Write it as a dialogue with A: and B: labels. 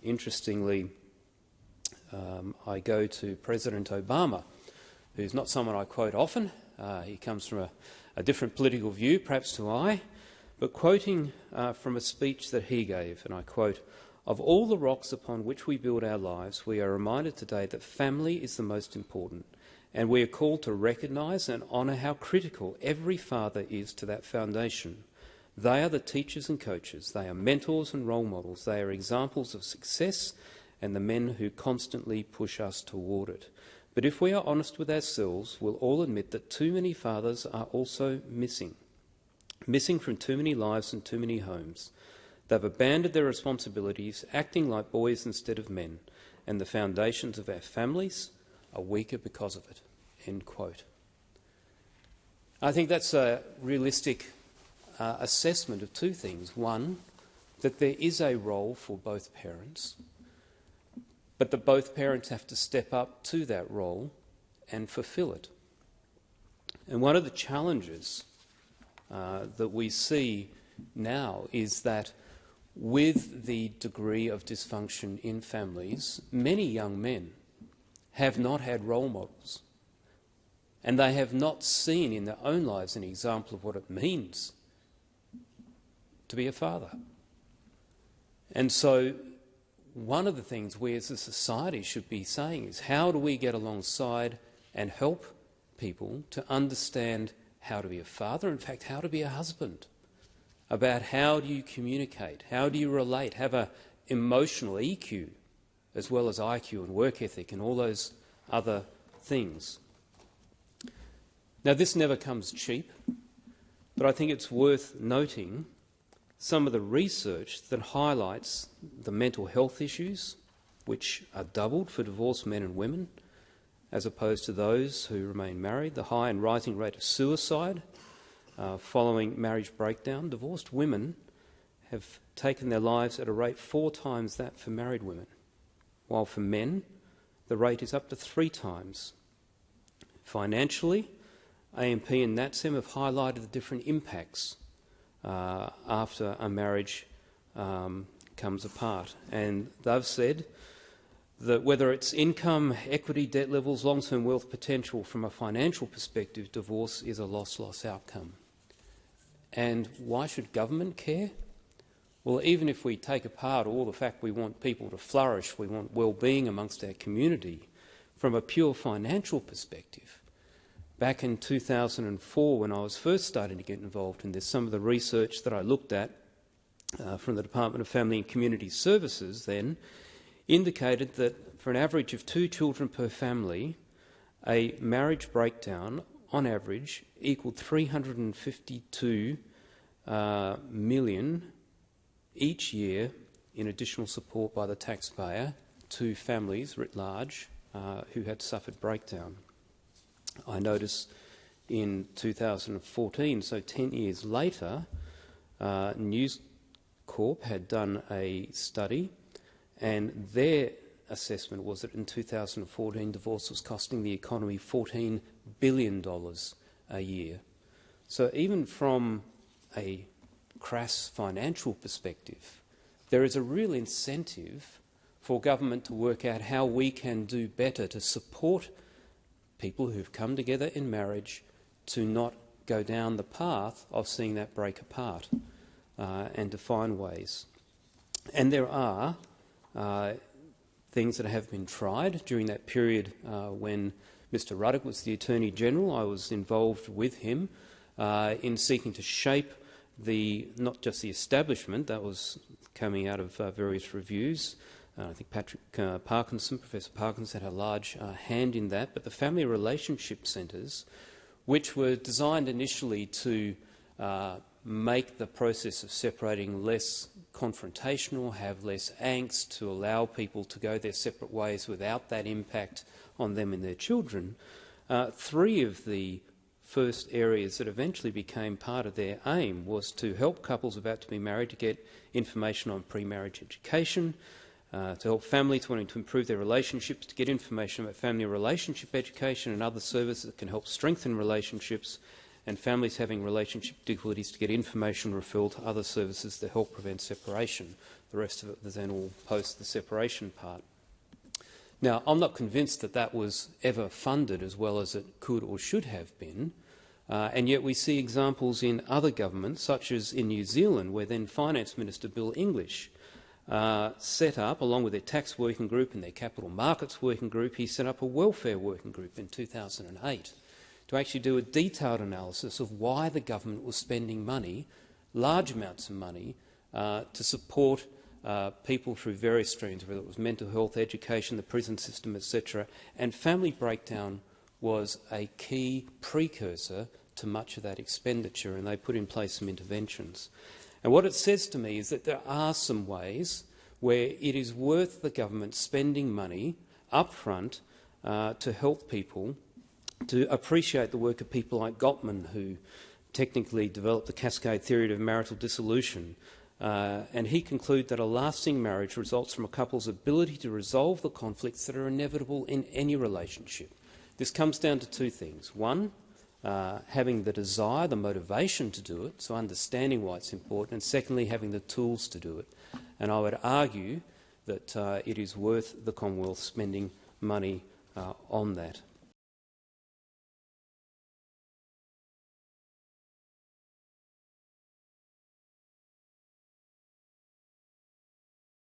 A: interestingly, I go to President Obama, who's not someone I quote often. He comes from a different political view, perhaps to I, but quoting from a speech that he gave, and I quote, "Of all the rocks upon which we build our lives, we are reminded today that family is the most important, and we are called to recognise and honour how critical every father is to that foundation. They are the teachers and coaches, they are mentors and role models, they are examples of success and the men who constantly push us toward it. But if we are honest with ourselves, we'll all admit that too many fathers are also missing from too many lives and too many homes. They've abandoned their responsibilities, acting like boys instead of men, and the foundations of our families are weaker because of it." End quote. I think that's a realistic assessment of two things. One, that there is a role for both parents, but that both parents have to step up to that role and fulfil it. And one of the challenges that we see now is that with the degree of dysfunction in families, many young men have not had role models, and they have not seen in their own lives an example of what it means to be a father. And so one of the things we as a society should be saying is, how do we get alongside and help people to understand how to be a father, in fact, how to be a husband, about how do you communicate, how do you relate, have an emotional EQ as well as IQ and work ethic and all those other things. Now, this never comes cheap, but I think it's worth noting some of the research that highlights the mental health issues, which are doubled for divorced men and women, as opposed to those who remain married, the high and rising rate of suicide following marriage breakdown. Divorced women have taken their lives at a rate 4 times that for married women, while for men the rate is up to 3 times. Financially, AMP and NATSEM have highlighted the different impacts after a marriage comes apart. And they've said that whether it's income, equity, debt levels, long-term wealth potential, from a financial perspective, divorce is a loss-loss outcome. And why should government care? Well, even if we take apart all the fact we want people to flourish, we want well-being amongst our community, from a pure financial perspective, back in 2004, when I was first starting to get involved in this, some of the research that I looked at from the Department of Family and Community Services then indicated that for an average of 2 children per family, a marriage breakdown on average equalled $352 million each year in additional support by the taxpayer to families writ large who had suffered breakdown. I noticed in 2014, so 10 years later, News Corp had done a study, and their assessment was that in 2014 divorce was costing the economy $14 billion a year. So even from a crass financial perspective, there is a real incentive for government to work out how we can do better to support people who've come together in marriage to not go down the path of seeing that break apart, and to find ways. And there are things that have been tried during that period when Mr Ruddock was the Attorney-General. I was involved with him in seeking to shape not just the establishment that was coming out of various reviews. I think Professor Parkinson had a large hand in that, but the family relationship centres, which were designed initially to make the process of separating less confrontational, have less angst, to allow people to go their separate ways without that impact on them and their children. 3 of the first areas that eventually became part of their aim was to help couples about to be married to get information on pre-marriage education, to help families wanting to improve their relationships to get information about family relationship education and other services that can help strengthen relationships, and families having relationship difficulties to get information referred to other services to help prevent separation. The rest of it was then all post the separation part. Now, I'm not convinced that that was ever funded as well as it could or should have been, and yet we see examples in other governments, such as in New Zealand, where then Finance Minister Bill English set up, along with their tax working group and their capital markets working group, he set up a welfare working group in 2008 to actually do a detailed analysis of why the government was spending money, large amounts of money, to support people through various streams, whether it was mental health, education, the prison system, etc. And family breakdown was a key precursor to much of that expenditure, and they put in place some interventions. And what it says to me is that there are some ways where it is worth the government spending money up front to help people to appreciate the work of people like Gottman, who technically developed the cascade theory of marital dissolution. And he concluded that a lasting marriage results from a couple's ability to resolve the conflicts that are inevitable in any relationship. This comes down to two things. One, having the desire, the motivation to do it, so understanding why it's important, and secondly, having the tools to do it. And I would argue that it is worth the Commonwealth spending money on that.